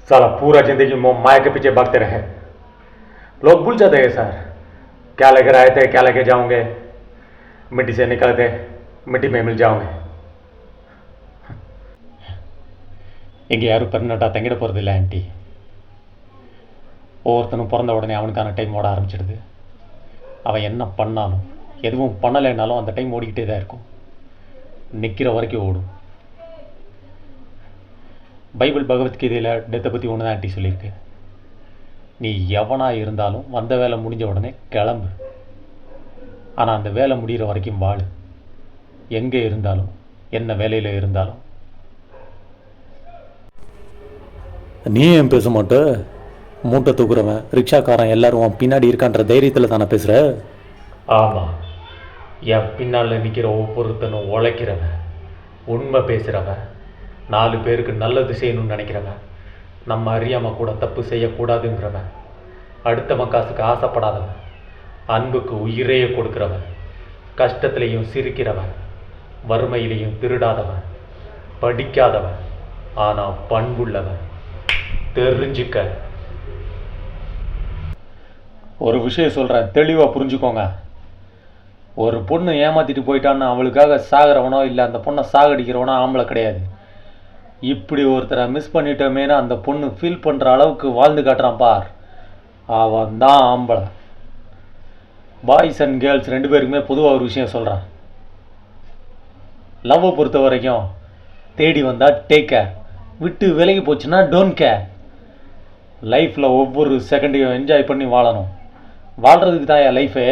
साला पूरा जिंदगी मोह माया के पीछे भागते रहे। लोग भूल जाते हैं सर, क्या लेकर आए थे क्या लेके जाओगे। मिट्टी से निकलते मिट्टी में मिल जाओगे. இங்கே யாரும் பெர்மனெண்ட்டாக தங்கிட போகிறதில்ல ஆண்டி. ஒவ்வொருத்தனும் பிறந்த உடனே அவனுக்கான டைம் ஓட ஆரம்பிச்சிடுது. அவன் என்ன பண்ணாலும் எதுவும் பண்ணலைன்னாலும் அந்த டைம் ஓடிக்கிட்டே தான் இருக்கும். நிற்கிற வரைக்கும் ஓடும். பைபிள் பகவத்கீதையில் டெத்தை பற்றி ஒன்று தான் ஆண்டி சொல்லியிருக்கு. நீ எவனாக இருந்தாலும் வந்த வேலை முடிஞ்ச உடனே கிளம்பு. ஆனால் அந்த வேலை முடிகிற வரைக்கும் வாழு. எங்கே இருந்தாலும் என்ன வேலையில் இருந்தாலும். நீ ஏன் பேச மாட்ட? மூட்டை தூக்குறவன் ரிக்ஷாக்காரன் எல்லாரும் பின்னாடி இருக்கான்ற தைரியத்தில் தானே பேசுகிற? ஆமாம், என் பின்னால் நிற்கிற ஒவ்வொருத்தனும் உழைக்கிறவன், உண்மை பேசுகிறவன், 4 பேருக்கு நல்லது செய்யணும்னு நினைக்கிறவன், நம்ம அறியாமல் கூட தப்பு செய்யக்கூடாதுங்கிறவன், அடுத்தவன் காசுக்கு ஆசைப்படாதவன், அன்புக்கு உயிரையே கொடுக்குறவன், கஷ்டத்துலேயும் சிரிக்கிறவன், வறுமையிலையும் திருடாதவன், படிக்காதவன் ஆனால் பண்புள்ளவன். தெரிஞ்சுக்க. ஒரு விஷயம் சொல்கிறேன், தெளிவாக புரிஞ்சுக்கோங்க. ஒரு பொண்ணு ஏமாற்றிட்டு போயிட்டான்னு அவளுக்காக சாகிறவனோ இல்லை அந்த பொண்ணை சாகடிக்கிறவனோ ஆம்பளை கிடையாது. இப்படி ஒருத்தரை மிஸ் பண்ணிட்டோமேனா அந்த பொண்ணு ஃபீல் பண்ணுற அளவுக்கு வாழ்ந்து காட்டுறான் பார், அவன் தான் ஆம்பளை. பாய்ஸ் அண்ட் கேர்ள்ஸ் 2 பேருக்குமே பொதுவாக ஒரு விஷயம் சொல்கிறேன். லவ்வை பொறுத்த வரைக்கும் தேடி வந்தால் டேக் கேர், விட்டு விலகி போச்சுன்னா டோன்ட் கேர். லைஃப்பில் ஒவ்வொரு செகண்டையும் என்ஜாய் பண்ணி வாழணும். வாழ்கிறதுக்கு தான் என் லைஃபே.